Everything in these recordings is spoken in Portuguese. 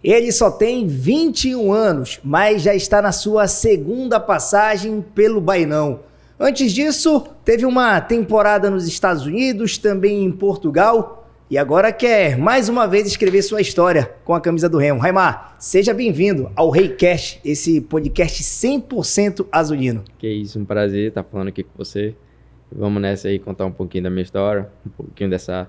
Ele só tem 21 anos, mas já está na sua segunda passagem pelo Bainão. Antes disso, teve uma temporada nos Estados Unidos, também em Portugal, e agora quer mais uma vez escrever sua história com a camisa do Remo. Raimar, seja bem-vindo ao Reicast, esse podcast 100% azulino. Que isso, um prazer estar falando aqui com você. Vamos nessa aí contar um pouquinho da minha história, um pouquinho dessa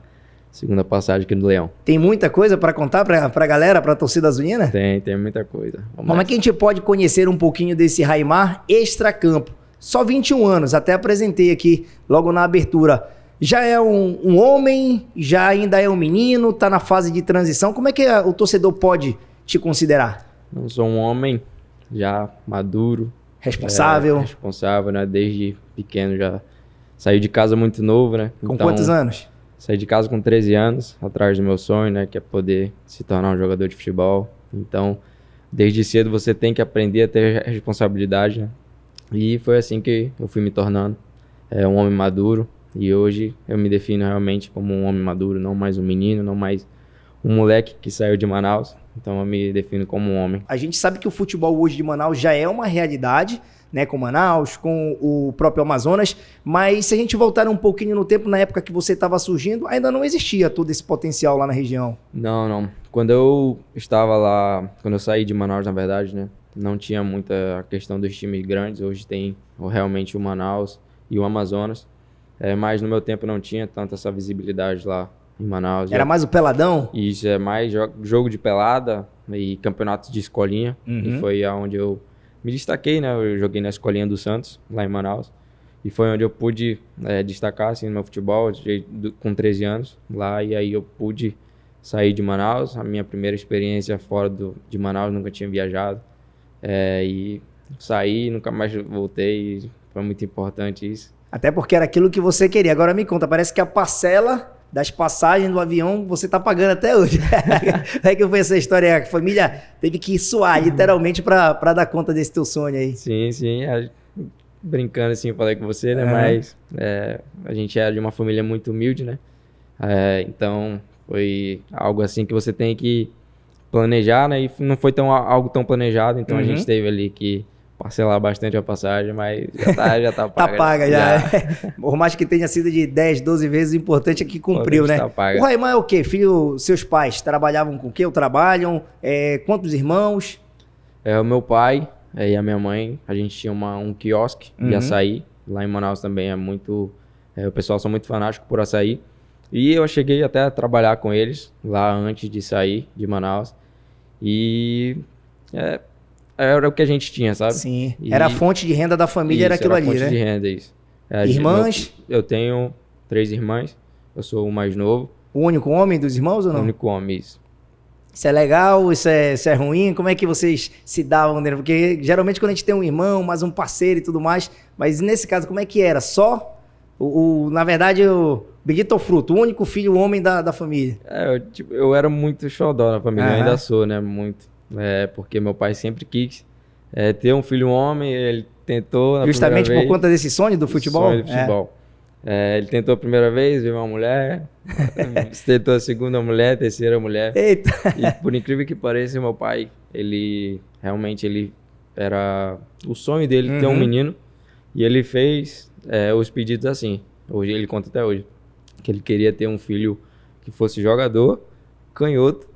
segunda passagem aqui no Leão. Tem muita coisa para contar para a galera, para a torcida azulina? Tem muita coisa. Como é que a gente pode conhecer um pouquinho desse Raimar extracampo? Só 21 anos, até apresentei aqui logo na abertura. Já é um homem, já ainda é um menino, tá na fase de transição. Como é que o torcedor pode te considerar? Eu sou um homem já maduro. Responsável. Responsável, né? Desde pequeno já saí de casa muito novo, né? Com quantos anos? Saí de casa com 13 anos, atrás do meu sonho, né? Que é poder se tornar um jogador de futebol. Então, desde cedo você tem que aprender a ter responsabilidade, né? E foi assim que eu fui me tornando um homem maduro. E hoje eu me defino realmente como um homem maduro, não mais um menino, não mais um moleque que saiu de Manaus. Então eu me defino como um homem. A gente sabe que o futebol hoje de Manaus já é uma realidade, né, com Manaus, com o próprio Amazonas, mas se a gente voltar um pouquinho no tempo, na época que você estava surgindo, ainda não existia todo esse potencial lá na região. Não. Quando eu estava lá, quando eu saí de Manaus, na verdade, né, não tinha muita questão dos times grandes. Hoje tem realmente o Manaus e o Amazonas, mas no meu tempo não tinha tanta essa visibilidade lá em Manaus. Era mais o peladão? Isso, é mais jogo de pelada e campeonatos de escolinha. E foi onde eu me destaquei, né? Eu joguei na escolinha do Santos, lá em Manaus. E foi onde eu pude destacar, assim, no meu futebol. Eu joguei com 13 anos lá, e aí eu pude sair de Manaus. A minha primeira experiência fora de Manaus, nunca tinha viajado. E saí, nunca mais voltei. Foi muito importante isso. Até porque era aquilo que você queria. Agora me conta, parece que a parcela das passagens do avião você tá pagando até hoje. Como é que foi essa história? A família teve que suar literalmente para dar conta desse teu sonho aí. Sim. Brincando assim, eu falei com você, né? Mas a gente era de uma família muito humilde, né? Então foi algo assim que você tem que planejar, né? E não foi algo tão planejado, então a gente teve ali que parcelar bastante a passagem, mas já tá paga. Tá paga já. Por mais que tenha sido de 10, 12 vezes, o importante é que cumpriu, né? Tá paga. O Raimar é o quê? Filho, seus pais trabalhavam com o quê? Ou trabalham? Quantos irmãos? O meu pai e a minha mãe, a gente tinha um quiosque de açaí. Lá em Manaus também o pessoal são muito fanático por açaí. E eu cheguei até a trabalhar com eles lá antes de sair de Manaus. E era o que a gente tinha, sabe? Sim, era a fonte de renda da família, era aquilo ali, né? Era a fonte de renda, isso. Irmãs? Eu tenho 3 irmãs, eu sou o mais novo. O único homem dos irmãos ou não? O único homem, isso. Isso é legal, isso é ruim? Como é que vocês se davam dentro? Porque geralmente quando a gente tem um irmão, mais um parceiro e tudo mais, mas nesse caso como é que era? Só, na verdade, o bendito ao fruto, o único filho homem da família. Eu era muito xodó na família, eu ainda sou, né? Muito. Porque meu pai sempre quis ter um filho homem, ele tentou na justamente primeira vez, por conta desse sonho do futebol? Sonho do futebol. Ele tentou a primeira vez, veio uma mulher, tentou a segunda mulher, a terceira mulher. Eita! E por incrível que pareça, meu pai, ele era o sonho dele ter um menino, e ele fez os pedidos assim. Hoje ele conta até hoje que ele queria ter um filho que fosse jogador, canhoto.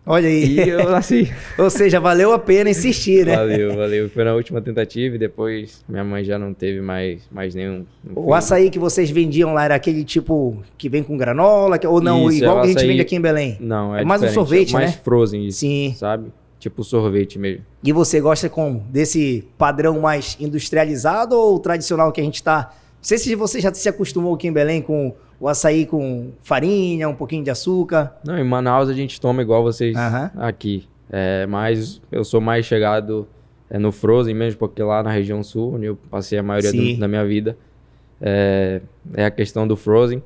Olha aí. E eu nasci. Ou seja, valeu a pena insistir, né? Valeu. Foi na última tentativa e depois minha mãe já não teve mais nenhum. O açaí que vocês vendiam lá era aquele tipo que vem com granola? Ou não, isso, igual que a gente vende aqui em Belém? Não, é mais um sorvete, mais né? Frozen isso, sim, sabe? Tipo sorvete mesmo. E você gosta como? Desse padrão mais industrializado ou tradicional que a gente tá... Não sei se você já se acostumou aqui em Belém com o açaí com farinha, um pouquinho de açúcar. Não, em Manaus a gente toma igual vocês aqui. Mas eu sou mais chegado no Frozen mesmo, porque lá na região sul, onde eu passei a maioria da minha vida, é a questão do Frozen.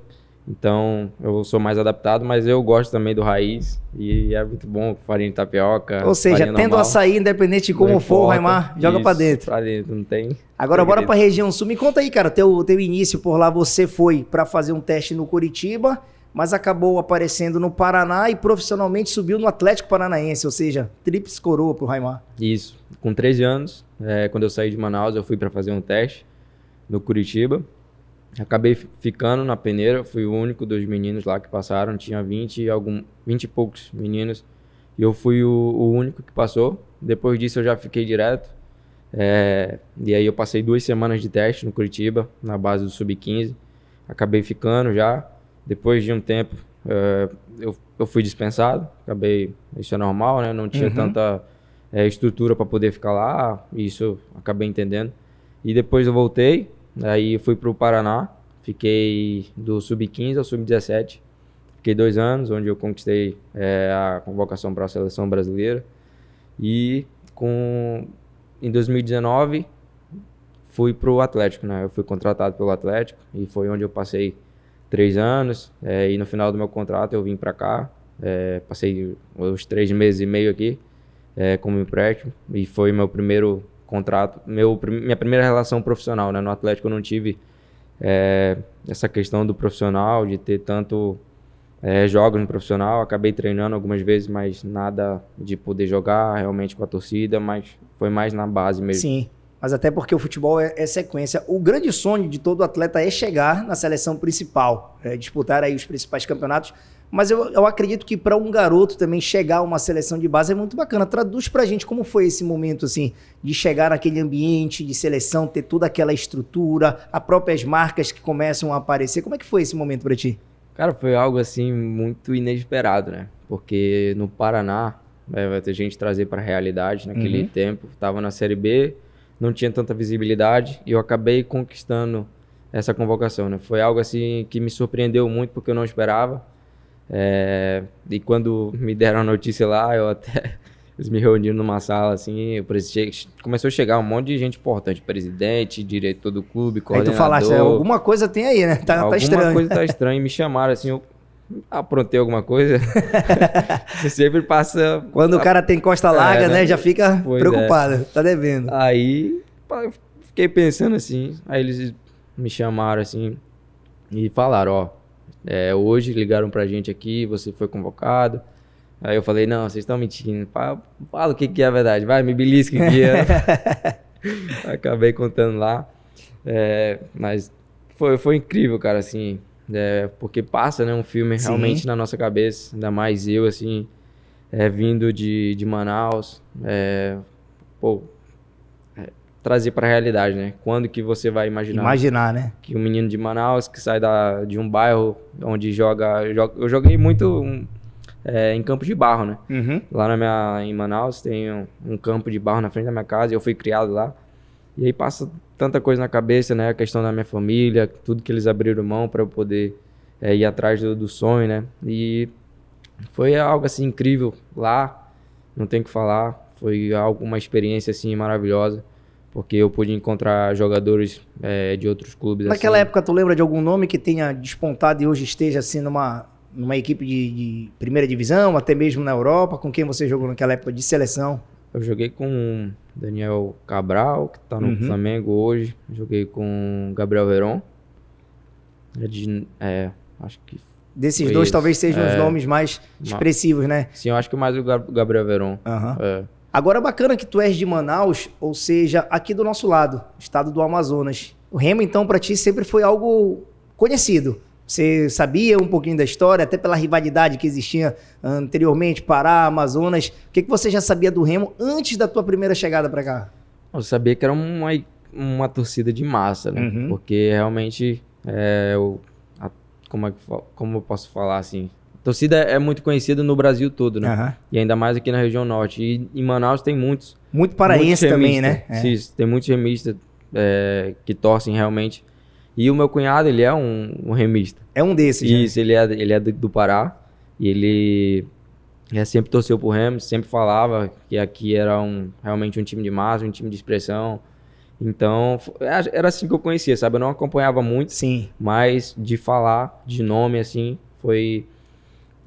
Então eu sou mais adaptado, mas eu gosto também do raiz e é muito bom, farinha de tapioca. Ou seja, tendo açaí, independente de como for, o Raimar joga pra dentro. Pra dentro, não tem. Agora bora pra região sul. Me conta aí, cara, teu início por lá, você foi pra fazer um teste no Curitiba, mas acabou aparecendo no Paraná e profissionalmente subiu no Atlético Paranaense, ou seja, tríplice coroa pro Raimar. Isso. Com 13 anos, quando eu saí de Manaus, eu fui para fazer um teste no Curitiba. Acabei ficando na peneira, fui o único dos meninos lá que passaram, tinha 20 e poucos meninos, e eu fui o único que passou. Depois disso eu já fiquei direto, e aí eu passei 2 semanas de teste no Curitiba, na base do Sub-15, acabei ficando já. Depois de um tempo eu fui dispensado, isso é normal, né? Não tinha tanta estrutura para poder ficar lá, isso eu acabei entendendo. E depois eu voltei, aí fui para o Paraná, fiquei do Sub-15 ao Sub-17, fiquei 2 anos, onde eu conquistei a convocação para a seleção brasileira. E em 2019 fui para o Atlético, né? Eu fui contratado pelo Atlético e foi onde eu passei 3 anos, e no final do meu contrato eu vim para cá, passei os 3 meses e meio aqui como empréstimo, e foi meu primeiro contrato, minha primeira relação profissional, né? No Atlético eu não tive essa questão do profissional, de ter tanto jogos no profissional, acabei treinando algumas vezes, mas nada de poder jogar realmente com a torcida, mas foi mais na base mesmo. Sim. Mas até porque o futebol é sequência. O grande sonho de todo atleta é chegar na seleção principal, disputar aí os principais campeonatos. Mas eu acredito que para um garoto também chegar a uma seleção de base é muito bacana. Traduz pra gente como foi esse momento, assim, de chegar naquele ambiente de seleção, ter toda aquela estrutura, as próprias marcas que começam a aparecer. Como é que foi esse momento pra ti? Cara, foi algo assim muito inesperado, né? Porque no Paraná, vai ter gente trazer pra realidade naquele tempo. Tava na Série B, não tinha tanta visibilidade e eu acabei conquistando essa convocação, né? Foi algo assim que me surpreendeu muito porque eu não esperava. E quando me deram a notícia lá, eles me reuniram numa sala assim, começou a chegar um monte de gente importante, presidente, diretor do clube, coordenador. Aí tu falaste, alguma coisa tem aí, né? Tá estranho. Alguma coisa tá estranha, e me chamaram assim, eu aprontei alguma coisa. Você sempre passa... Quando o cara tem costa larga, né? Já fica preocupado, tá devendo. Aí, eu fiquei pensando assim, aí eles me chamaram assim e falaram, hoje ligaram pra gente aqui, você foi convocado. Aí eu falei, não, vocês estão mentindo. Fala o que é a verdade, vai, me belisca que é. Acabei contando lá. Mas foi incrível, cara, assim, porque passa, né, um filme realmente na nossa cabeça, ainda mais eu, assim, vindo de Manaus, trazer pra realidade, né? Quando que você vai imaginar né? Que um menino de Manaus que sai de um bairro onde eu joguei muito em campo de barro, né? Lá em Manaus tem um campo de barro na frente da minha casa e eu fui criado lá. E aí passa tanta coisa na cabeça, né? A questão da minha família, tudo que eles abriram mão para eu poder ir atrás do sonho, né? E foi algo assim incrível lá, não tem o que falar. Foi uma experiência assim maravilhosa, porque eu pude encontrar jogadores de outros clubes. Naquela assim. época, tu lembra de algum nome que tenha despontado e hoje esteja assim numa equipe de primeira divisão, até mesmo na Europa? Com quem você jogou naquela época de seleção? Eu joguei com Daniel Cabral, que tá no Flamengo hoje. Joguei com Gabriel Veron. Acho que... Desses dois talvez sejam os nomes mais expressivos, né? Sim, eu acho que mais o Gabriel Veron. Agora, bacana que tu és de Manaus, ou seja, aqui do nosso lado, estado do Amazonas. O remo, então, pra ti sempre foi algo conhecido. Você sabia um pouquinho da história, até pela rivalidade que existia anteriormente, Pará, Amazonas. O que você já sabia do remo antes da tua primeira chegada pra cá? Eu sabia que era uma torcida de massa, né? Porque realmente, como eu posso falar assim... A torcida é muito conhecida no Brasil todo, né? E ainda mais aqui na região norte. E em Manaus tem muitos... Muito paraense também, né? Sim, tem muitos remistas que torcem realmente. E o meu cunhado, ele é um remista. É um desses, Isso, né? ele é do Pará. E ele sempre torceu pro Remo, sempre falava que aqui era realmente um time de massa, um time de expressão. Então, era assim que eu conhecia, sabe? Eu não acompanhava muito, mas de falar, de nome, assim, foi...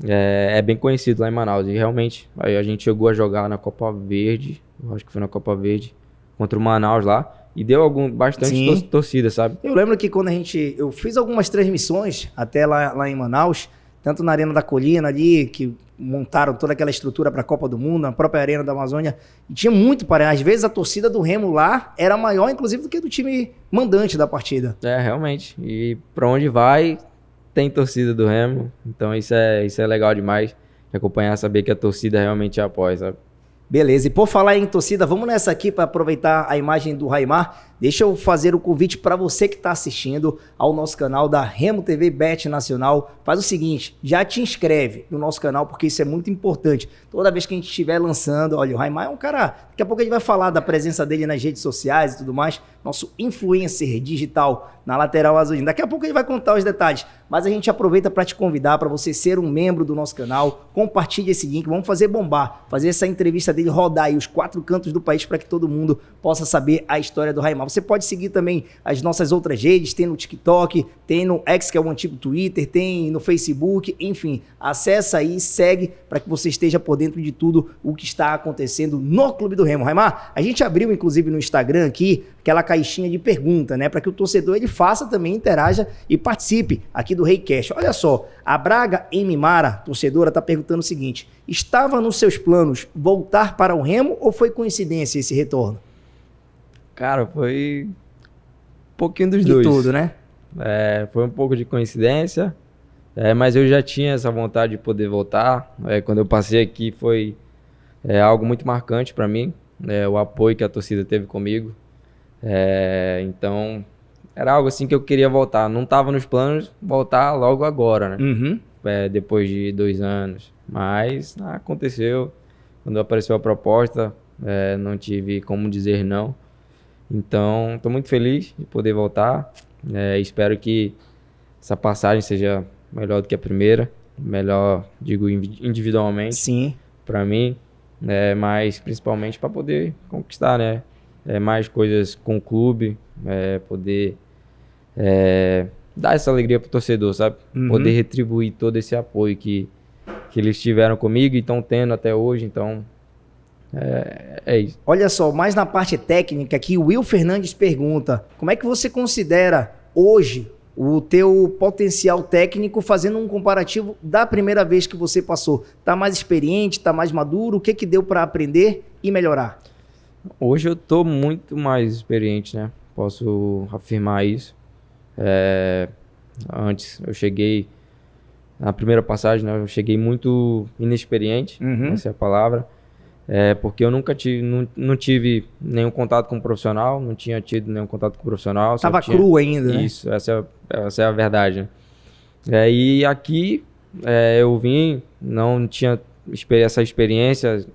É bem conhecido lá em Manaus. E realmente, aí a gente chegou a jogar na Copa Verde, eu acho que foi na Copa Verde, contra o Manaus lá. E deu bastante torcida, sabe? Eu lembro que quando eu fiz algumas transmissões até lá em Manaus, tanto na Arena da Colina ali, que montaram toda aquela estrutura para a Copa do Mundo, na própria Arena da Amazônia, e tinha muito para. Às vezes a torcida do Remo lá era maior, inclusive, do que do time mandante da partida. Realmente. E para onde vai, tem torcida do Remo. Então isso é legal demais de acompanhar, saber que a torcida realmente apoia, sabe? Beleza, e por falar em torcida, vamos nessa aqui para aproveitar a imagem do Raimar. Deixa eu fazer o convite para você que está assistindo ao nosso canal da Remo TV Bet Nacional. Faz o seguinte, já te inscreve no nosso canal, porque isso é muito importante. Toda vez que a gente estiver lançando, olha, o Raimar é um cara, daqui a pouco a gente vai falar da presença dele nas redes sociais e tudo mais, nosso influencer digital na lateral azul. Daqui a pouco a gente vai contar os detalhes, mas a gente aproveita para te convidar para você ser um membro do nosso canal. Compartilhe esse link, vamos fazer bombar, fazer essa entrevista dele rodar aí os 4 cantos do país para que todo mundo possa saber a história do Raimar. Você pode seguir também as nossas outras redes, tem no TikTok, tem no X, que é o antigo Twitter, tem no Facebook, enfim, acessa aí, segue para que você esteja por dentro de tudo o que está acontecendo no Clube do Remo. Raimar, a gente abriu inclusive no Instagram aqui aquela caixinha de pergunta, né, para que o torcedor ele faça também, interaja e participe aqui do Reicast. Olha só, a Braga M. Mara, torcedora, está perguntando o seguinte: estava nos seus planos voltar para o Remo ou foi coincidência esse retorno? Cara, foi um pouquinho dos dois. De tudo, né? Foi um pouco de coincidência, mas eu já tinha essa vontade de poder voltar. Quando eu passei aqui foi algo muito marcante para mim, o apoio que a torcida teve comigo. Então, era algo assim que eu queria voltar. Não estava nos planos voltar logo agora, né? Uhum. Depois de 2 anos. Mas aconteceu. Quando apareceu a proposta, não tive como dizer não. Então, estou muito feliz de poder voltar. Espero que essa passagem seja melhor do que a primeira. Melhor, digo, individualmente. Sim. Para mim. Mas principalmente para poder conquistar, né? Mais coisas com o clube. Poder dar essa alegria pro torcedor, sabe? Uhum. Poder retribuir todo esse apoio que eles tiveram comigo e estão tendo até hoje. Então, é isso. Olha só, mais na parte técnica aqui, o Will Fernandes pergunta: como é que você considera hoje o teu potencial técnico, fazendo um comparativo da primeira vez que você passou? Tá mais experiente, tá mais maduro? O que deu para aprender e melhorar? Hoje eu tô muito mais experiente, né? Posso afirmar isso. Antes eu cheguei, na primeira passagem, né? Eu cheguei muito inexperiente, essa é a palavra. Porque eu nunca tive, não tive nenhum contato com um profissional, não tinha tido nenhum contato com um profissional. Tava cru ainda, né? Isso, essa é a verdade. Né? E aqui eu vim, não tinha essa experiência,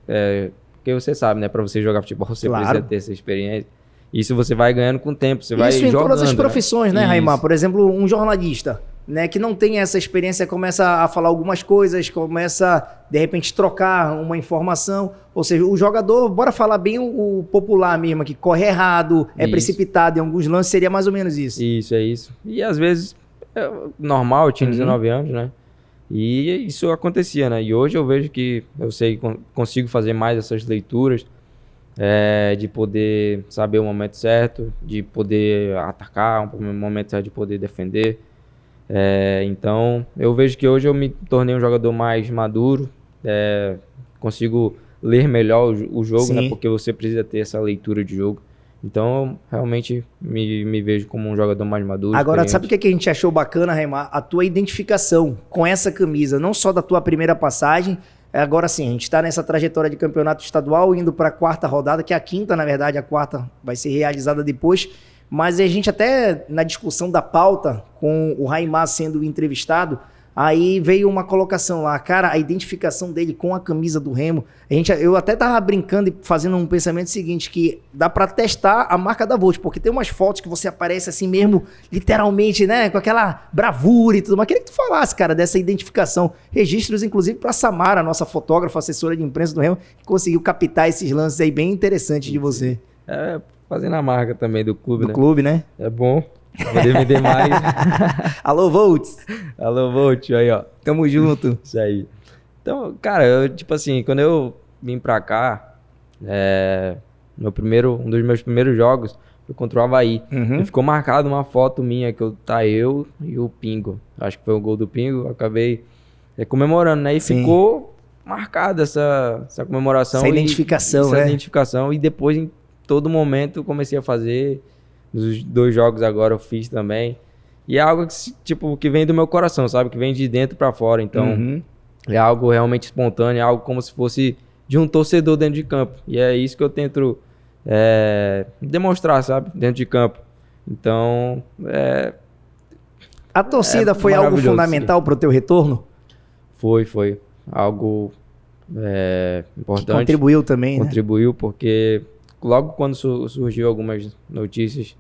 porque você sabe, né? Para você jogar futebol, você precisa ter essa experiência. Isso você vai ganhando com o tempo, você vai jogando. Isso em todas as profissões, né, Raimar? Por exemplo, um jornalista, né, que não tem essa experiência, começa a falar algumas coisas, começa, de repente, trocar uma informação. Ou seja, o jogador, bora falar bem o popular mesmo, que corre errado, precipitado em alguns lances, seria mais ou menos isso. Isso, é isso. E às vezes, normal, eu tinha 19 anos, né? E isso acontecia, né? E hoje eu vejo que eu consigo fazer mais essas leituras, de poder saber o momento certo, de poder atacar, o momento certo de poder defender. Então, eu vejo que hoje eu me tornei um jogador mais maduro, consigo ler melhor o jogo, né? Porque você precisa ter essa leitura de jogo. Então, eu realmente me vejo como um jogador mais maduro. Agora, sabe o que a gente achou bacana, Raimar? A tua identificação com essa camisa, não só da tua primeira passagem. Agora sim, a gente está nessa trajetória de campeonato estadual, indo para a 4ª rodada, que é a 5ª, na verdade, a 4ª vai ser realizada depois. Mas a gente até, na discussão da pauta, com o Raimar sendo entrevistado, aí veio uma colocação lá, cara, a identificação dele com a camisa do Remo. Eu até tava brincando e fazendo um pensamento seguinte, que dá para testar a marca da Volt, porque tem umas fotos que você aparece assim mesmo, literalmente, né, com aquela bravura e tudo. Mas queria que tu falasse, cara, dessa identificação. Registros, inclusive, para Samara, a nossa fotógrafa, assessora de imprensa do Remo, que conseguiu captar esses lances aí bem interessantes de você. Fazendo a marca também do clube, né? Do clube, né? É bom. Poder vender mais. Alô, Volts. Alô, Volt, aí, ó. Tamo junto. Isso aí. Então, cara, tipo assim, quando eu vim pra cá, um dos meus primeiros jogos foi contra o Avaí. E ficou marcado uma foto minha, que eu e o Pingo. Acho que foi o gol do Pingo. Eu acabei comemorando, né? E ficou marcada essa comemoração. Essa identificação, né? Essa identificação. E depois, em todo momento, comecei a fazer. Nos 2 jogos agora eu fiz também. E é algo que, tipo, que vem do meu coração, sabe? Que vem de dentro pra fora. Então, é algo realmente espontâneo, é algo como se fosse de um torcedor dentro de campo. E é isso que eu tento demonstrar, sabe? Dentro de campo. Então, A torcida foi algo fundamental para o teu retorno? Foi. Algo importante. Que contribuiu também, Contribuiu, porque logo quando surgiu algumas notícias,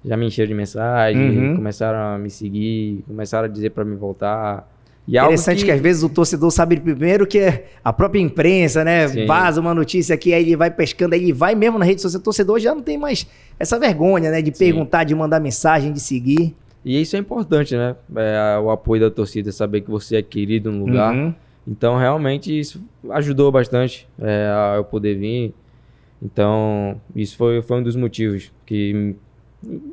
já me encheram de mensagem, começaram a me seguir, começaram a dizer para me voltar. E interessante que às vezes o torcedor sabe primeiro que é a própria imprensa, né? Sim. Vaza uma notícia aqui, aí ele vai pescando, aí ele vai mesmo na rede social. O torcedor já não tem mais essa vergonha, né? De perguntar, de mandar mensagem, de seguir. E isso é importante, né? O apoio da torcida, saber que você é querido no lugar. Então, realmente, isso ajudou bastante a eu poder vir. Então, isso foi um dos motivos que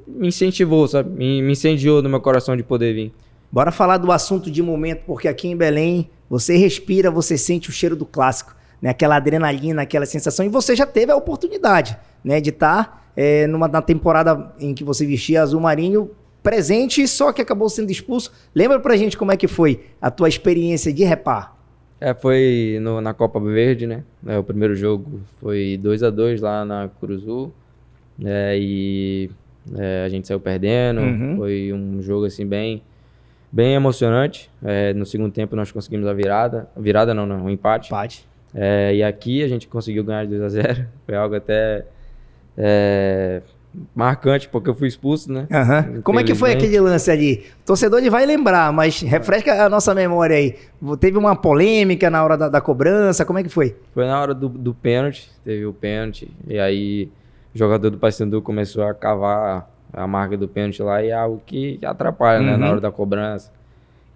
me incentivou, sabe? Me incendiou no meu coração de poder vir. Bora falar do assunto de momento, porque aqui em Belém, você respira, você sente o cheiro do clássico, né? Aquela adrenalina, aquela sensação. E você já teve a oportunidade, né? De estar na temporada em que você vestia azul marinho, presente, só que acabou sendo expulso. Lembra pra gente como é que foi a tua experiência de repar? Foi na Copa Verde, né? O primeiro jogo foi 2-2 lá na Curuzu. E a gente saiu perdendo. Foi um jogo assim bem emocionante. No segundo tempo nós conseguimos a virada. Virada não, um empate. E aqui a gente conseguiu ganhar de 2-0. Foi algo até marcante, porque eu fui expulso, né? Como é que foi aquele lance ali? O torcedor ele vai lembrar, mas refresca a nossa memória aí. Teve uma polêmica na hora da cobrança, como é que foi? Foi na hora do pênalti, teve o pênalti, e aí o jogador do Paysandu começou a cavar a marca do pênalti lá, e é algo que atrapalha, né, na hora da cobrança.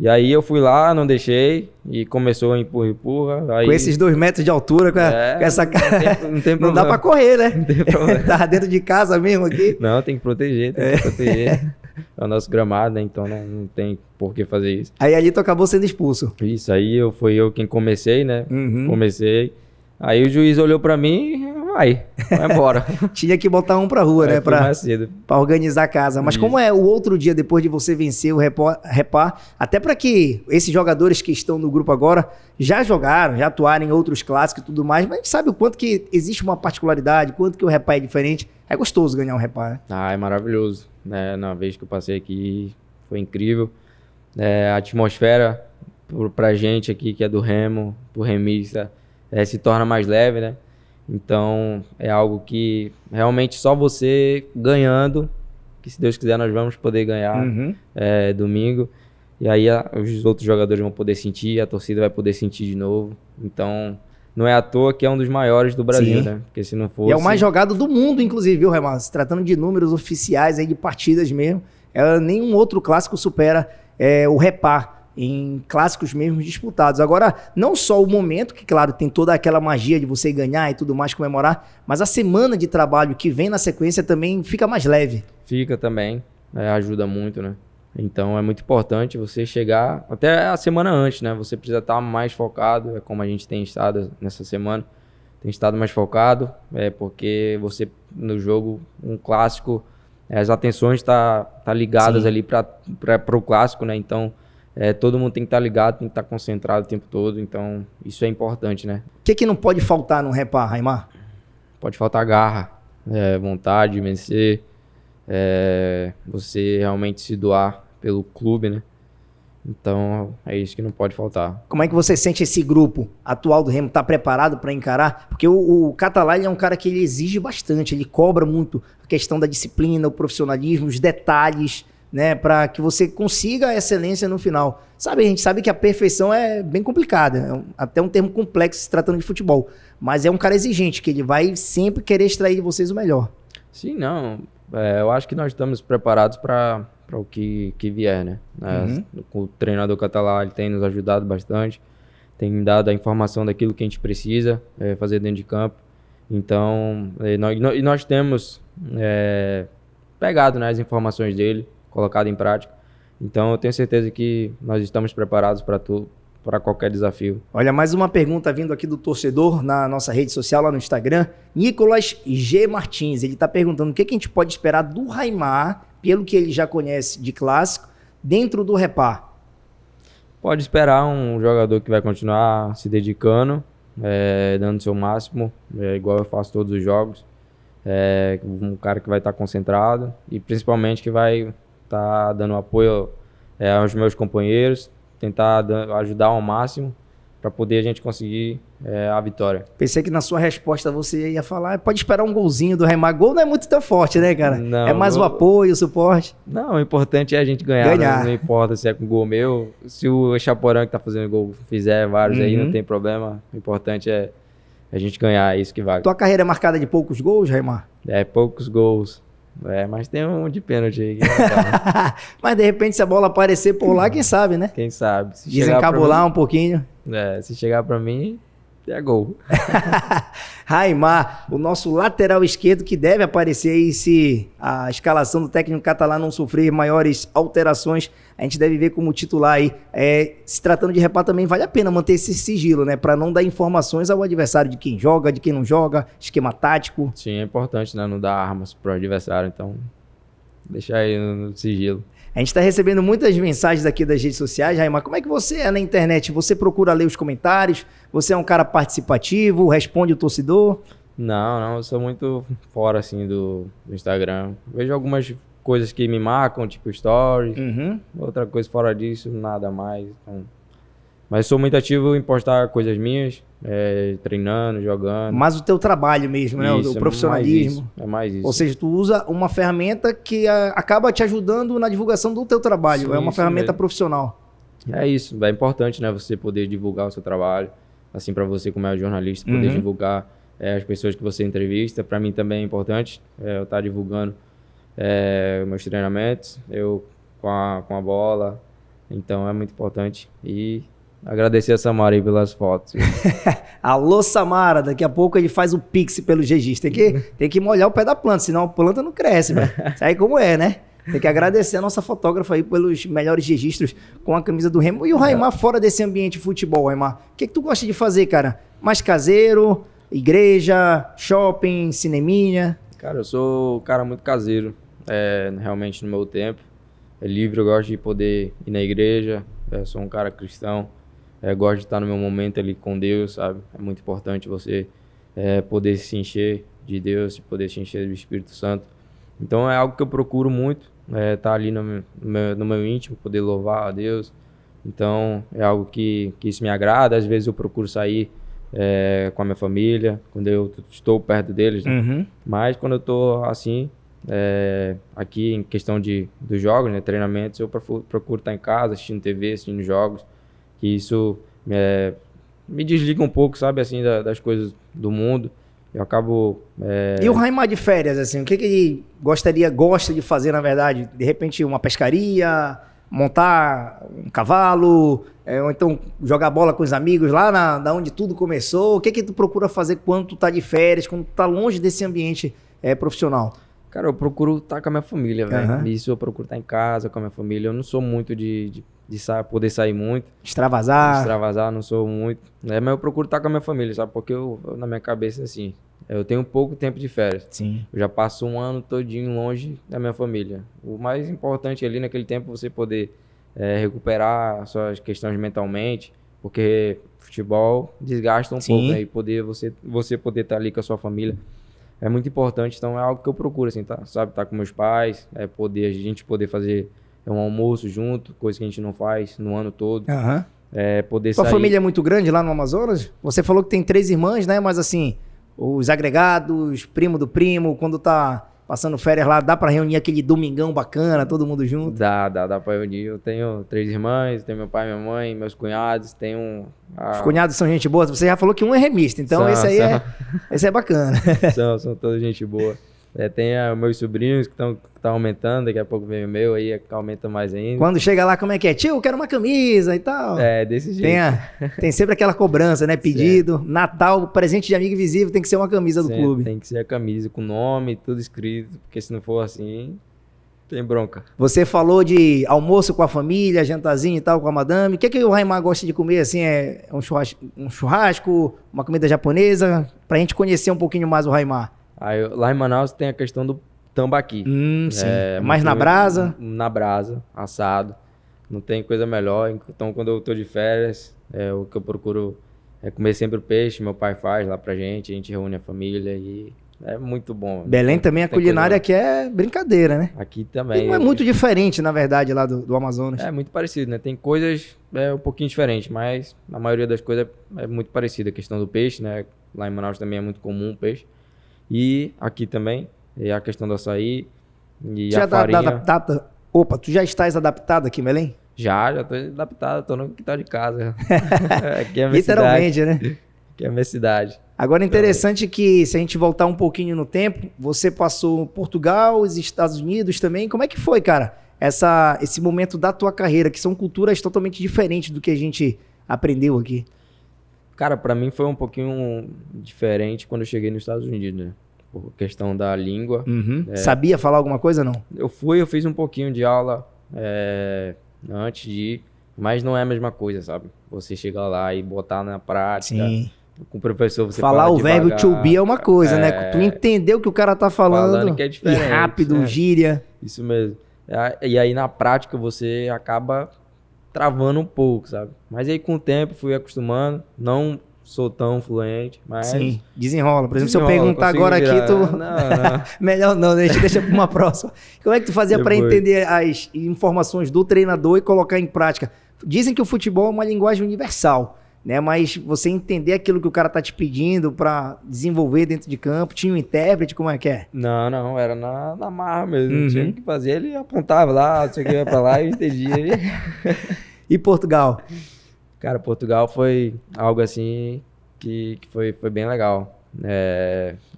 E aí eu fui lá, não deixei, e começou a empurra. Aí... Com esses 2 metros de altura, com essa cara. Não tem problema. Não dá pra correr, né? Não tem problema. Tava dentro de casa mesmo aqui. Não, tem que proteger, É o nosso gramado, né? Então não tem por que fazer isso. Aí ali tu acabou sendo expulso. Isso, aí fui eu quem comecei, né? Comecei. Aí o juiz olhou pra mim e vai embora. Tinha que botar um pra rua, né? Pra organizar a casa. Mas como é o outro dia, depois de você vencer o Repar, até pra que esses jogadores que estão no grupo agora já jogaram, já atuaram em outros clássicos e tudo mais, mas a gente sabe o quanto que existe uma particularidade, quanto que o Repar é diferente. É gostoso ganhar um Repar, né? É maravilhoso. Na vez que eu passei aqui, foi incrível. A atmosfera pra gente aqui, que é do remo, pro remista, se torna mais leve, né? Então, é algo que realmente só você ganhando, que se Deus quiser nós vamos poder ganhar domingo. E aí os outros jogadores vão poder sentir, a torcida vai poder sentir de novo. Então, não é à toa que é um dos maiores do Brasil, né? Porque se não fosse... E é o mais jogado do mundo, inclusive, viu, Remar? Se tratando de números oficiais aí de partidas mesmo, nenhum outro clássico supera o Repar em clássicos mesmo disputados. Agora, não só o momento, que claro, tem toda aquela magia de você ganhar e tudo mais, comemorar, mas a semana de trabalho que vem na sequência também fica mais leve. Fica também, ajuda muito, né? Então é muito importante você chegar até a semana antes, né? Você precisa estar mais focado, como a gente tem estado nessa semana, tem estado mais focado, porque você, no jogo, um clássico, as atenções tá ligadas ali para o clássico, né? Então, todo mundo tem que estar ligado, tem que estar concentrado o tempo todo, então isso é importante, né? O que não pode faltar no Repar, Raimar? Pode faltar garra, vontade de vencer, você realmente se doar pelo clube, né? Então é isso que não pode faltar. Como é que você sente esse grupo atual do Remo? Tá preparado para encarar? Porque o Catalá ele é um cara que ele exige bastante, ele cobra muito a questão da disciplina, o profissionalismo, os detalhes, né, para que você consiga a excelência no final. Sabe, a gente sabe que a perfeição é bem complicada, até um termo complexo se tratando de futebol, mas é um cara exigente, que ele vai sempre querer extrair de vocês o melhor. Sim, não, eu acho que nós estamos preparados para o que vier, né? O treinador Catalá, ele tem nos ajudado bastante, tem dado a informação daquilo que a gente precisa fazer dentro de campo, então nós temos pegado, né, as informações dele, colocado em prática. Então eu tenho certeza que nós estamos preparados para para qualquer desafio. Olha, mais uma pergunta vindo aqui do torcedor na nossa rede social, lá no Instagram. Nicolas G. Martins, ele está perguntando o que a gente pode esperar do Raimar, pelo que ele já conhece de clássico, dentro do Repar. Pode esperar um jogador que vai continuar se dedicando, dando o seu máximo, igual eu faço todos os jogos. Um cara que vai estar concentrado e principalmente que vai estar dando apoio aos meus companheiros, tentar ajudar ao máximo para poder a gente conseguir a vitória. Pensei que na sua resposta você ia falar, pode esperar um golzinho do Raimar. Gol não é muito tão forte, né, cara? Não, é mais o apoio, o suporte. Não, o importante é a gente ganhar. Né? Não importa se é com gol meu. Se o Chaporã que tá fazendo gol fizer vários aí, não tem problema. O importante é a gente ganhar, é isso que vale. Tua carreira é marcada de poucos gols, Raimar? Poucos gols. Mas tem um de pênalti aí. Mas de repente, se a bola aparecer por lá, quem sabe, né? Quem sabe. Se desencabular um pouquinho. Se chegar pra mim, é gol. Raimar, o nosso lateral esquerdo que deve aparecer aí se a escalação do técnico catalão não sofrer maiores alterações, a gente deve ver como titular aí. Se tratando de Repar também vale a pena manter esse sigilo, né? Para não dar informações ao adversário de quem joga, de quem não joga, esquema tático. Sim, é importante, né? Não dar armas pro adversário, então deixar aí no sigilo. A gente está recebendo muitas mensagens aqui das redes sociais, Raimar. Como é que você é na internet? Você procura ler os comentários? Você é um cara participativo? Responde o torcedor? Não, eu sou muito fora, assim, do Instagram. Vejo algumas coisas que me marcam, tipo stories. Outra coisa fora disso, nada mais. Então... Mas sou muito ativo em postar coisas minhas, treinando, jogando. Mas o teu trabalho mesmo, né? Isso, o profissionalismo. É mais isso. Ou seja, tu usa uma ferramenta que acaba te ajudando na divulgação do teu trabalho. Sim, é uma ferramenta profissional. É isso. É importante, né? Você poder divulgar o seu trabalho. Assim, para você, como é jornalista, poder divulgar as pessoas que você entrevista. Para mim também é importante eu estar divulgando meus treinamentos, eu com a bola. Então é muito importante. E agradecer a Samara aí pelas fotos. Alô, Samara, daqui a pouco ele faz o pix pelo registro. Tem que molhar o pé da planta, senão a planta não cresce, velho. Sabe como é, né? Tem que agradecer a nossa fotógrafa aí pelos melhores registros com a camisa do Remo. E o Raimar fora desse ambiente de futebol, Raimar? O que tu gosta de fazer, cara? Mais caseiro, igreja, shopping, cineminha? Cara, eu sou um cara muito caseiro, realmente no meu tempo. É livre, eu gosto de poder ir na igreja, sou um cara cristão. Gosto de estar no meu momento ali com Deus, sabe? É muito importante você poder se encher de Deus, poder se encher do Espírito Santo. Então é algo que eu procuro muito, estar ali no meu íntimo, poder louvar a Deus. Então é algo que isso me agrada. Às vezes eu procuro sair com a minha família, quando eu estou perto deles. Né? Mas quando eu estou assim, aqui em questão dos jogos, né, treinamentos, eu procuro estar em casa, assistindo TV, assistindo jogos. Que isso me desliga um pouco, sabe, assim, das coisas do mundo. Eu acabo... E o Raimar de férias, assim, o que ele gosta de fazer, na verdade? De repente, uma pescaria, montar um cavalo, ou então jogar bola com os amigos lá da onde tudo começou. O que tu procura fazer quando tu tá de férias, quando tu tá longe desse ambiente profissional? Cara, eu procuro estar com a minha família, velho. Isso eu procuro estar em casa com a minha família. Eu não sou muito de poder sair muito. Extravasar, não sou muito. Mas eu procuro estar com a minha família, sabe? Porque eu na minha cabeça, assim, eu tenho pouco tempo de férias. Sim. Eu já passo um ano todinho longe da minha família. O mais importante ali naquele tempo é você poder recuperar suas questões mentalmente, porque futebol desgasta um pouco, né? E você poder estar ali com a sua família é muito importante. Então é algo que eu procuro, assim, sabe? Estar com meus pais, a gente poder fazer um almoço junto, coisa que a gente não faz no ano todo. Poder Sua sair... família é muito grande lá no Amazonas? Você falou que tem 3 irmãs, né? Mas assim, os agregados, primo do primo, quando tá passando férias lá, dá pra reunir aquele domingão bacana, todo mundo junto? Dá pra reunir. Eu tenho 3 irmãs, tenho meu pai, minha mãe, meus cunhados, Os cunhados são gente boa? Você já falou que um é remista, então esse é bacana. São toda gente boa. Tem meus sobrinhos que estão aumentando, daqui a pouco vem o meu, aí aumenta mais ainda. Quando chega lá, como é que é? Tio, eu quero uma camisa e tal. Desse jeito. Tem sempre aquela cobrança, né? Pedido. Certo. Natal, presente de amigo invisível, tem que ser uma camisa do clube. Tem que ser a camisa com nome, tudo escrito, porque se não for assim... Tem bronca. Você falou de almoço com a família, jantarzinho e tal com a madame. O que é que o Raimar gosta de comer, assim? É um churrasco, uma comida japonesa? Pra gente conhecer um pouquinho mais o Raimar. Aí, lá em Manaus tem a questão do tambaqui. Sim. Mais na brasa? Na brasa, assado. Não tem coisa melhor. Então, quando eu tô de férias, o que eu procuro é comer sempre o peixe. Meu pai faz lá pra gente. A gente reúne a família e é muito bom. Belém também, a culinária aqui é brincadeira, né? Aqui também. E não é muito diferente, na verdade, lá do Amazonas. É muito parecido, né? Tem coisas um pouquinho diferentes, mas a maioria das coisas é muito parecida. A questão do peixe, né? Lá em Manaus também é muito comum o peixe. E aqui também, a questão do açaí e Já a farinha. Opa, tu já estás adaptado aqui em Belém? Já tô adaptado, tô no quintal de casa. Aqui é a minha Literalmente, cidade. né? Aqui é a minha cidade. Agora, interessante que, se a gente voltar um pouquinho no tempo, você passou Portugal, os Estados Unidos também. Como é que foi, cara, esse momento da tua carreira, que são culturas totalmente diferentes do que a gente aprendeu aqui? Cara, pra mim foi um pouquinho diferente quando eu cheguei nos Estados Unidos, né? Por questão da língua. Sabia falar alguma coisa, não? Eu fiz um pouquinho de aula antes de ir, mas não é a mesma coisa, sabe? Você chegar lá e botar na prática. Sim. Com o professor você falar fala o verbo devagar, to be é uma coisa, né? Tu entender o que o cara tá falando que é diferente, e rápido, gíria. Isso mesmo. E aí na prática você acaba travando um pouco, sabe? Mas aí com o tempo fui acostumando, não sou tão fluente, mas... Sim, desenrola. Por exemplo, se eu perguntar agora virar. aqui, tu... Não. Melhor não, deixa pra uma próxima. Como é que tu fazia para entender as informações do treinador e colocar em prática? Dizem que o futebol é uma linguagem universal, né? Mas você entender aquilo que o cara tá te pedindo para desenvolver dentro de campo, tinha um intérprete, como é que é? Não, era na marra mesmo. Tinha que fazer, ele apontava lá, não sei o que, ia pra lá e eu entendia. E Portugal? Cara, Portugal foi algo assim que foi bem legal.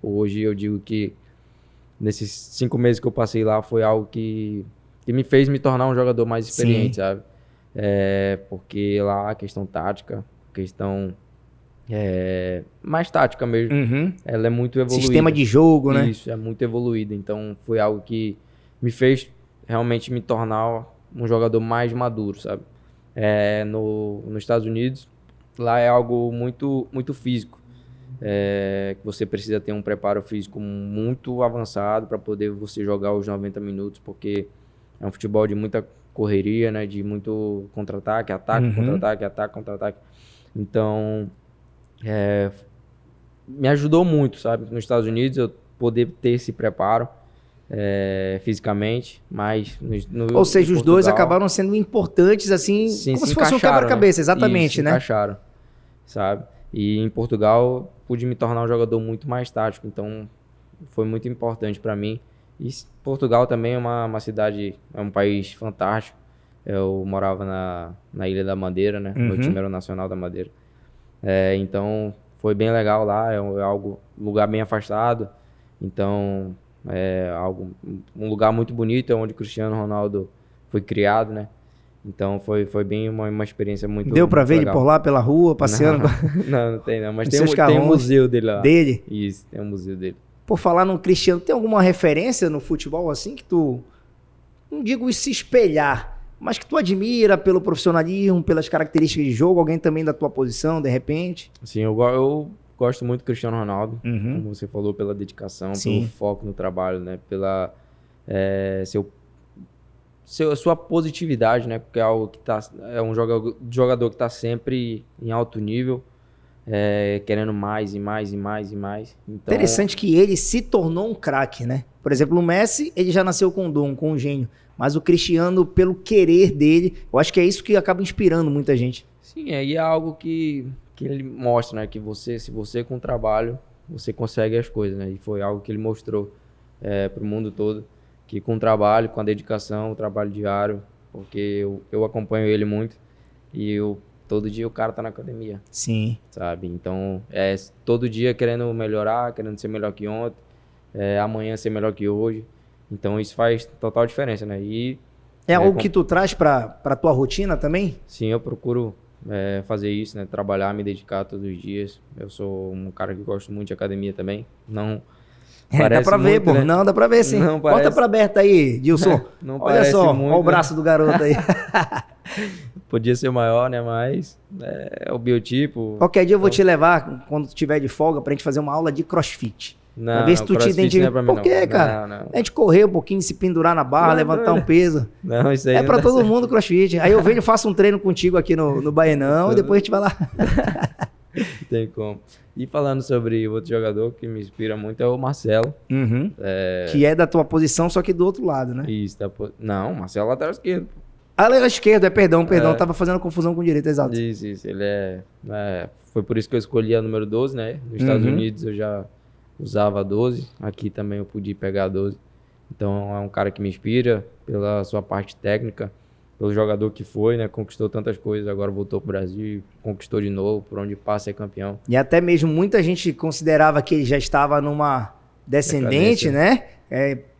Hoje eu digo que nesses 5 meses que eu passei lá foi algo que me fez me tornar um jogador mais experiente, sabe? Porque lá a questão tática, questão mais tática mesmo, ela é muito evoluída. Sistema de jogo, né? Isso, é muito evoluída. Então foi algo que me fez realmente me tornar um jogador mais maduro, sabe? Nos Estados Unidos, lá é algo muito, muito físico. Que você precisa ter um preparo físico muito avançado para poder você jogar os 90 minutos, porque é um futebol de muita correria, né? De muito contra-ataque, ataque, contra-ataque, ataque, contra-ataque. Então, me ajudou muito, sabe? Nos Estados Unidos, eu poder ter esse preparo fisicamente, mas ou seja, os dois acabaram sendo importantes, assim, sim, como se fosse um quebra-cabeça, né? Exatamente, isso, né? Encaixaram, sabe? E em Portugal, pude me tornar um jogador muito mais tático, então foi muito importante para mim. E Portugal também é uma cidade, é um país fantástico. Eu morava na Ilha da Madeira, né? Meu time era o Nacional da Madeira. Então, foi bem legal lá, lugar bem afastado. Então, um lugar muito bonito, é onde o Cristiano Ronaldo foi criado, né? Então, foi bem uma experiência muito legal. Deu pra ver ele por lá, pela rua, passeando? Não tem não, mas tem um museu dele lá. Dele? Isso, tem um museu dele. Por falar no Cristiano, tem alguma referência no futebol assim que tu, não digo se espelhar, mas que tu admira pelo profissionalismo, pelas características de jogo, alguém também da tua posição, de repente? Sim, eu gosto muito do Cristiano Ronaldo, como você falou, pela dedicação, pelo foco no trabalho, né? Pela sua positividade, né? Porque é algo que é um jogador que está sempre em alto nível. Querendo mais e mais e mais e mais. Então, interessante que ele se tornou um craque, né? Por exemplo, o Messi, ele já nasceu com um dom, com um gênio. Mas o Cristiano, pelo querer dele, eu acho que é isso que acaba inspirando muita gente. Sim, é algo que ele mostra, né? Que se você com trabalho, você consegue as coisas, né? E foi algo que ele mostrou para o mundo todo. Que com trabalho, com a dedicação, o trabalho diário, porque eu acompanho ele muito e todo dia o cara tá na academia. Sim. Sabe? Então, todo dia querendo melhorar, querendo ser melhor que ontem, amanhã ser melhor que hoje. Então, isso faz total diferença, né? E algo que tu traz pra tua rotina também? Sim, eu procuro fazer isso, né? Trabalhar, me dedicar todos os dias. Eu sou um cara que gosto muito de academia também. Não Dá pra ver, pô. Né? Não, dá pra ver sim. Não parece... Bota pra aberta aí, Dilson. Não olha só, muito, olha o braço do garoto aí. Podia ser maior, né? Mas é o biotipo. Qualquer dia eu vou te levar, quando tu tiver de folga, pra gente fazer uma aula de crossfit. Não, pra ver se tu te identifica. Por quê, cara? Não. A gente correr um pouquinho, se pendurar na barra, levantar um peso. Não, isso aí é pra todo mundo crossfit. Aí eu venho e faço um treino contigo aqui no Baenão e depois a gente vai lá. Tem como. E falando sobre outro jogador que me inspira muito é o Marcelo. Uhum. Que é da tua posição, só que do outro lado, né? Isso. Não, o Marcelo é lateral esquerdo. Ah, lateral esquerdo, perdão. Tava fazendo confusão com o direito, exato. Isso. Ele foi por isso que eu escolhi a número 12, né? Nos Estados Unidos eu já usava 12. Aqui também eu pude pegar 12. Então é um cara que me inspira pela sua parte técnica, pelo jogador que foi, né? Conquistou tantas coisas, agora voltou pro Brasil, conquistou de novo, por onde passa é campeão. E até mesmo muita gente considerava que ele já estava numa descendente, né?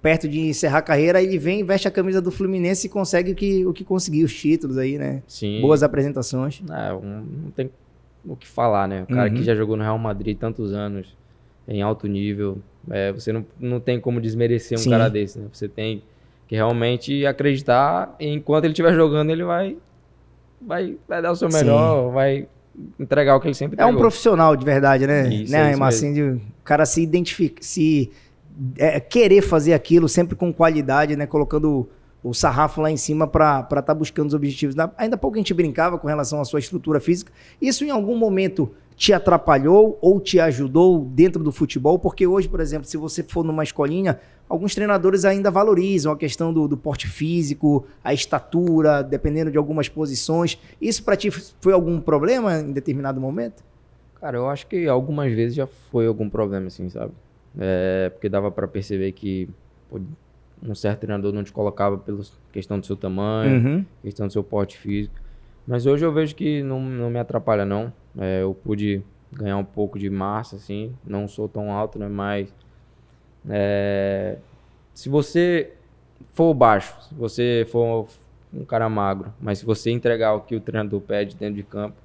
Perto de encerrar a carreira, ele vem, veste a camisa do Fluminense e consegue o que conseguiu, os títulos aí, né? Sim. Boas apresentações. Não tem o que falar, né? O cara que já jogou no Real Madrid tantos anos, em alto nível, você não tem como desmerecer um cara desse, né? Você tem que realmente acreditar e enquanto ele estiver jogando, ele vai dar o seu melhor, vai entregar o que ele sempre entregou. É um profissional de verdade, né? Isso, né, assim, o cara se identifica, querer fazer aquilo sempre com qualidade, né? Colocando o sarrafo lá em cima para estar buscando os objetivos. Ainda há pouco a gente brincava com relação à sua estrutura física. Isso em algum momento te atrapalhou ou te ajudou dentro do futebol? Porque hoje, por exemplo, se você for numa escolinha, alguns treinadores ainda valorizam a questão do porte físico, a estatura, dependendo de algumas posições. Isso para ti foi algum problema em determinado momento? Cara, eu acho que algumas vezes já foi algum problema, assim, sabe? Porque dava para perceber que um certo treinador não te colocava pela questão do seu tamanho, questão do seu porte físico. Mas hoje eu vejo que não me atrapalha, não. Eu pude ganhar um pouco de massa, assim. Não sou tão alto, né? Mas se você for baixo, se você for um cara magro, mas se você entregar o que o treinador pede dentro de campo,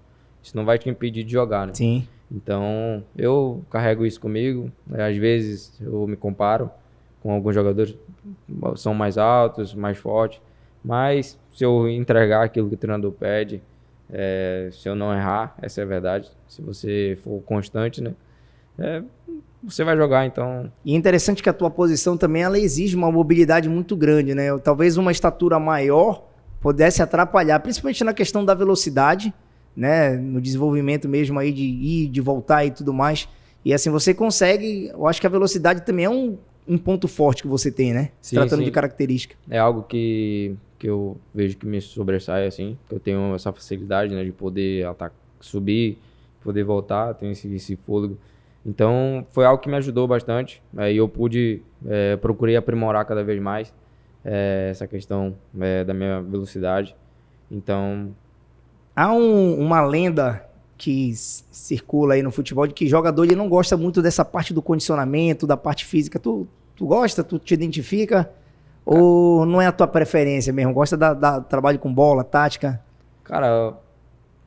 isso não vai te impedir de jogar, né? Sim. Então, eu carrego isso comigo. Às vezes eu me comparo com alguns jogadores que são mais altos, mais fortes. Mas se eu entregar aquilo que o treinador pede, se eu não errar, essa é a verdade. Se você for constante, né? Você vai jogar, então... E é interessante que a tua posição também, ela exige uma mobilidade muito grande, né? Talvez uma estatura maior pudesse atrapalhar, principalmente na questão da velocidade, né? No desenvolvimento mesmo aí de ir, de voltar e tudo mais. E assim, você consegue... Eu acho que a velocidade também é um ponto forte que você tem, né? Se tratando de característica. É algo que eu vejo que me sobressai, assim. Que eu tenho essa facilidade, né? De poder subir, poder voltar, tenho esse fôlego. Então, foi algo que me ajudou bastante. E eu procurei aprimorar cada vez mais essa questão da minha velocidade. Então... Há uma lenda que circula aí no futebol de que jogador ele não gosta muito dessa parte do condicionamento, da parte física. Tu gosta? Tu te identifica? Ou não é a tua preferência mesmo? Gosta da trabalho com bola, tática? Cara,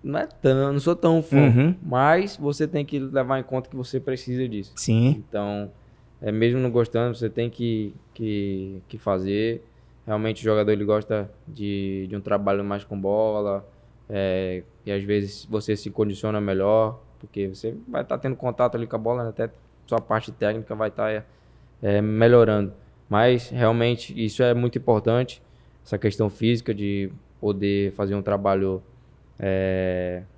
não sou tão fã, mas você tem que levar em conta que você precisa disso. Sim. Então, mesmo não gostando, você tem que fazer. Realmente o jogador ele gosta de um trabalho mais com bola, e às vezes você se condiciona melhor, porque você vai estar tendo contato ali com a bola, né? Até sua parte técnica vai estar melhorando. Mas realmente isso é muito importante, essa questão física de poder fazer um trabalho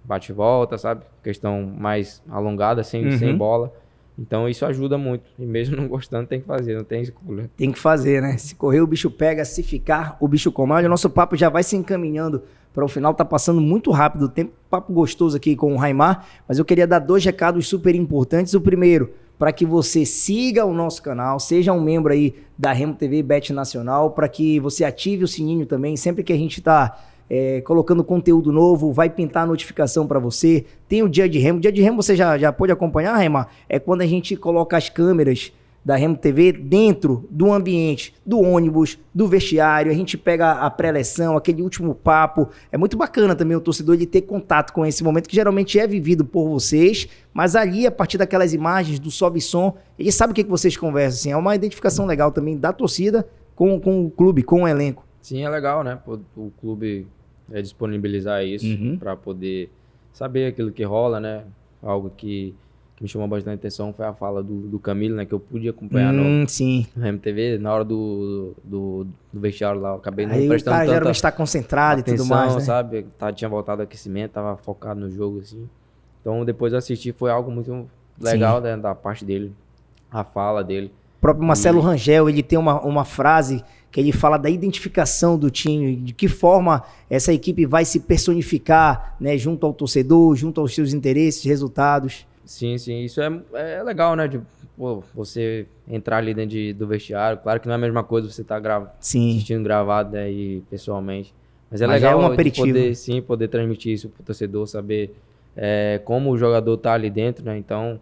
bate e volta, sabe? Questão mais alongada, sem bola. Então isso ajuda muito. E mesmo não gostando, tem que fazer, não tem escolha. Tem que fazer, né? Se correr, o bicho pega, se ficar, o bicho come. Olha, o nosso papo já vai se encaminhando para o final, tá passando muito rápido o tempo. Papo gostoso aqui com o Raimar, mas eu queria dar 2 recados super importantes. O primeiro, para que você siga o nosso canal, seja um membro aí da Remo TV Bet Nacional, para que você ative o sininho também, sempre que a gente tá colocando conteúdo novo, vai pintar a notificação para você. Tem o Dia de Remo. O Dia de Remo você já pôde acompanhar, Raimar? É quando a gente coloca as câmeras da Remo TV dentro do ambiente do ônibus, do vestiário, a gente pega a pré-eleção, aquele último papo. É muito bacana também o torcedor de ter contato com esse momento que geralmente é vivido por vocês, mas ali, a partir daquelas imagens do sobe som, ele sabe o que vocês conversam, assim, é uma identificação legal também da torcida com o clube, com o elenco. Sim, é legal, né? O clube disponibilizar isso para poder saber aquilo que rola, né? Algo que me chamou bastante atenção foi a fala do Camilo, né? Que eu pude acompanhar no MTV, na hora do vestiário lá. Eu acabei não prestando tanta geralmente está concentrado atenção, e tudo mais, né? Sabe? Tinha voltado ao aquecimento, tava focado no jogo, assim. Então, depois de assistir, foi algo muito legal, né, da parte dele, a fala dele. O próprio Marcelo Rangel, ele tem uma frase que ele fala da identificação do time, de que forma essa equipe vai se personificar, né, junto ao torcedor, junto aos seus interesses, resultados. Sim, isso é legal, né? De você entrar ali dentro do vestiário. Claro que não é a mesma coisa você estar assistindo gravado, né, e pessoalmente. Mas legal um aperitivo. Poder transmitir isso pro torcedor, saber como o jogador tá ali dentro, né? Então,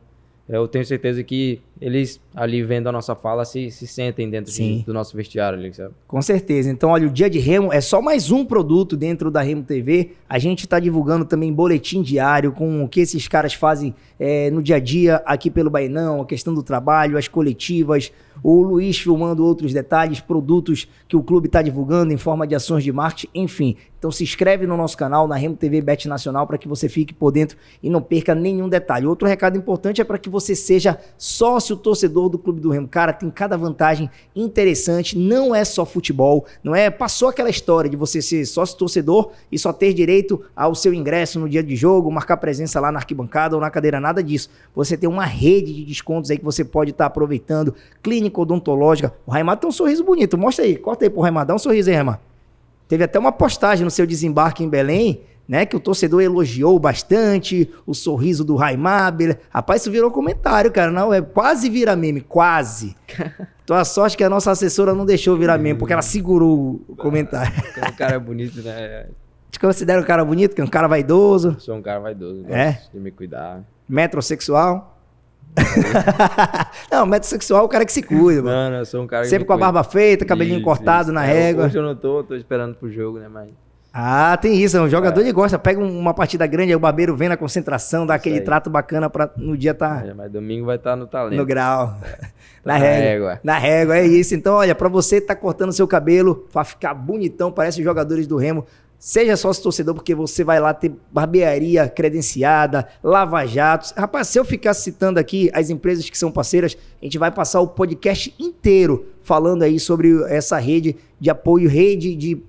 eu tenho certeza que eles ali vendo a nossa fala se sentem dentro do nosso vestiário ali, sabe? Com certeza. Então, olha, o Dia de Remo é só mais um produto dentro da Remo TV. A gente está divulgando também boletim diário com o que esses caras fazem no dia a dia aqui pelo Bainão, a questão do trabalho, as coletivas, o Luiz filmando outros detalhes, produtos que o clube está divulgando em forma de ações de marketing, enfim. Então se inscreve no nosso canal, na Remo TV Bet Nacional, para que você fique por dentro e não perca nenhum detalhe. Outro recado importante é para que você seja sócio torcedor do Clube do Remo. Cara, tem cada vantagem interessante, não é só futebol, não é? Passou aquela história de você ser sócio torcedor e só ter direito ao seu ingresso no dia de jogo, marcar presença lá na arquibancada ou na cadeira, nada disso. Você tem uma rede de descontos aí que você pode estar aproveitando, clínica odontológica. O Raimar tem um sorriso bonito, mostra aí, corta aí pro Raimar, dá um sorriso aí, Raimar. Teve até uma postagem no seu desembarque em Belém, né, que o torcedor elogiou bastante o sorriso do Raimar. Rapaz, isso virou comentário, cara. Não, quase vira meme, quase. Então a sorte que a nossa assessora não deixou virar meme, porque ela segurou o comentário. O cara é bonito, né? Te considera um cara bonito, que é um cara vaidoso? Sou um cara vaidoso, gosto de me cuidar. Metrosexual? Não, metrosexual é o cara que se cuida, mano. Não, eu sou um cara sempre com a barba feita, cabelinho cortado na régua. Hoje eu não tô esperando pro jogo, né, mas... Ah, tem isso, um jogador ele gosta, pega uma partida grande, aí o barbeiro vem na concentração, dá aquele trato bacana pra no dia tá... mas domingo vai estar no talento. No grau, na régua. Na régua, é isso. Então, olha, pra você tá cortando seu cabelo, pra ficar bonitão, parece os jogadores do Remo, seja sócio torcedor, porque você vai lá ter barbearia credenciada, lava-jatos. Rapaz, se eu ficar citando aqui as empresas que são parceiras, a gente vai passar o podcast inteiro falando aí sobre essa rede de apoio, rede de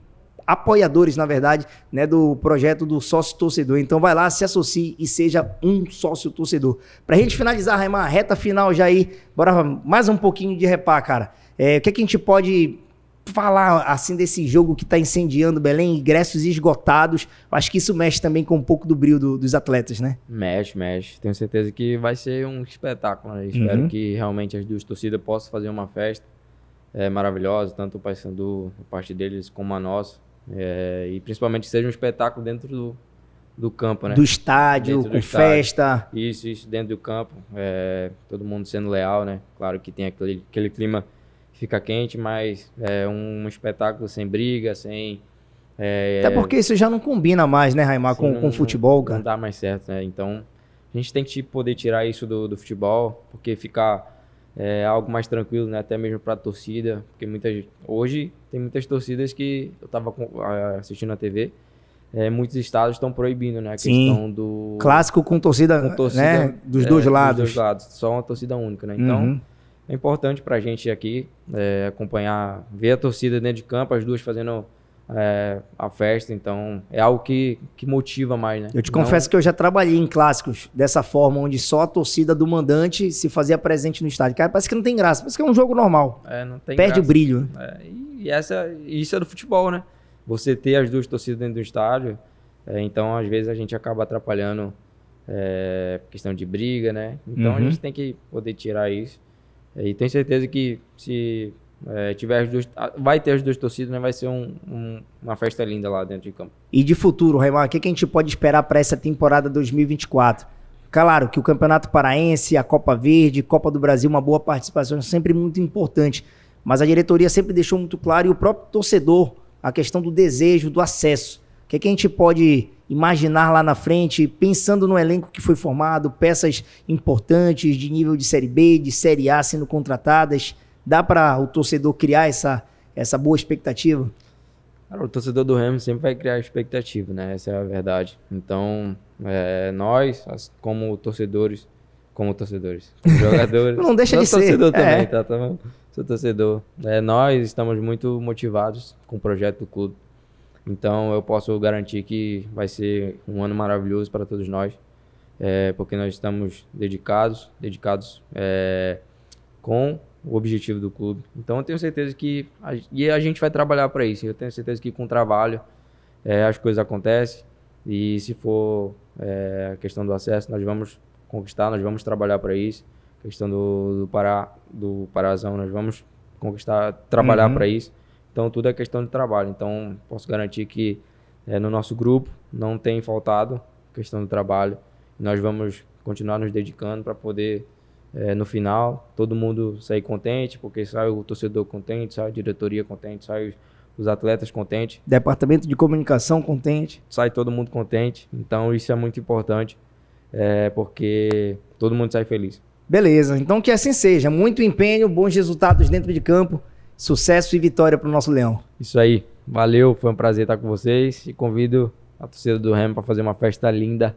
apoiadores, na verdade, né, do projeto do sócio torcedor. Então vai lá, se associe e seja um sócio torcedor. Pra gente finalizar, Raimar, reta final já aí, bora mais um pouquinho de repá, cara. O que a gente pode falar assim desse jogo que tá incendiando Belém, ingressos esgotados? Acho que isso mexe também com um pouco do brilho dos atletas, né? Mexe. Tenho certeza que vai ser um espetáculo, né? Espero que realmente as duas torcidas possam fazer uma festa maravilhosa, tanto o Paysandu, a parte deles, como a nossa. E principalmente seja um espetáculo dentro do campo, né? Do estádio, com festa. Isso, dentro do campo. Todo mundo sendo leal, né? Claro que tem aquele clima que fica quente, mas é um espetáculo sem briga, sem... Até porque isso já não combina mais, né, Raimar, com futebol, cara? Não dá mais certo, né? Então, a gente tem que poder tirar isso do futebol, porque ficar algo mais tranquilo, né? Até mesmo para a torcida, porque hoje tem muitas torcidas que eu estava assistindo na TV, muitos estados estão proibindo, né? A questão do... Clássico com torcida, né? Dos dois lados. Dos dois lados, só uma torcida única, né? Então, é importante pra gente aqui acompanhar, ver a torcida dentro de campo, as duas fazendo a festa, então é algo que motiva mais, né? Eu te confesso que eu já trabalhei em clássicos dessa forma, onde só a torcida do mandante se fazia presente no estádio. Cara, parece que não tem graça, parece que é um jogo normal. Não tem Perde graça. O brilho. E isso é do futebol, né? Você ter as duas torcidas dentro do estádio, então às vezes a gente acaba atrapalhando questão de briga, né? Então a gente tem que poder tirar isso. E tenho certeza que se tiver vai ter as duas torcidas, né? Vai ser uma festa linda lá dentro de campo. E de futuro, Raimar, o que a gente pode esperar para essa temporada 2024? Claro que o Campeonato Paraense, a Copa Verde, Copa do Brasil, uma boa participação é sempre muito importante. Mas a diretoria sempre deixou muito claro, e o próprio torcedor, a questão do desejo, do acesso. O que é que a gente pode imaginar lá na frente, pensando no elenco que foi formado, peças importantes de nível de Série B, de Série A sendo contratadas? Dá para o torcedor criar essa boa expectativa? Cara, o torcedor do Remo sempre vai criar expectativa, né? Essa é a verdade. Então, nós, como torcedores, como jogadores... Não deixa de ser. Torcedor também, tá? Sou torcedor. Nós estamos muito motivados com o projeto do clube. Então, eu posso garantir que vai ser um ano maravilhoso para todos nós, porque nós estamos dedicados com o objetivo do clube. Então, eu tenho certeza que a gente vai trabalhar para isso. Eu tenho certeza que com trabalho as coisas acontecem, e se for a questão do acesso, nós vamos conquistar, nós vamos trabalhar para isso. A questão do Parazão, nós vamos conquistar, trabalhar para isso. Então, tudo é questão de trabalho. Então, posso garantir que no nosso grupo não tem faltado questão do trabalho. Nós vamos continuar nos dedicando para poder, no final, todo mundo sair contente, porque sai o torcedor contente, sai a diretoria contente, sai os atletas contentes. Departamento de comunicação contente. Sai todo mundo contente. Então, isso é muito importante, porque todo mundo sai feliz. Beleza, então que assim seja. Muito empenho, bons resultados dentro de campo. Sucesso e vitória para o nosso Leão. Isso aí, valeu, foi um prazer estar com vocês e convido a torcida do Remo para fazer uma festa linda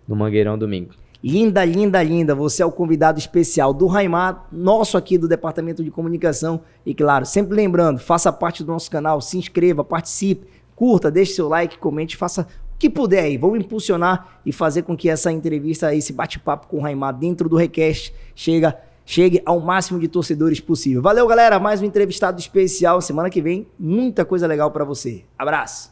no Mangueirão domingo. Linda, linda, linda, você é o convidado especial do Raimar, nosso aqui do Departamento de Comunicação. E claro, sempre lembrando, faça parte do nosso canal, se inscreva, participe, curta, deixe seu like, comente, faça o que puder aí. Vamos impulsionar e fazer com que essa entrevista, esse bate-papo com o Raimar dentro do Request chegue ao máximo de torcedores possível. Valeu, galera. Mais um entrevistado especial. Semana que vem, muita coisa legal para você. Abraço.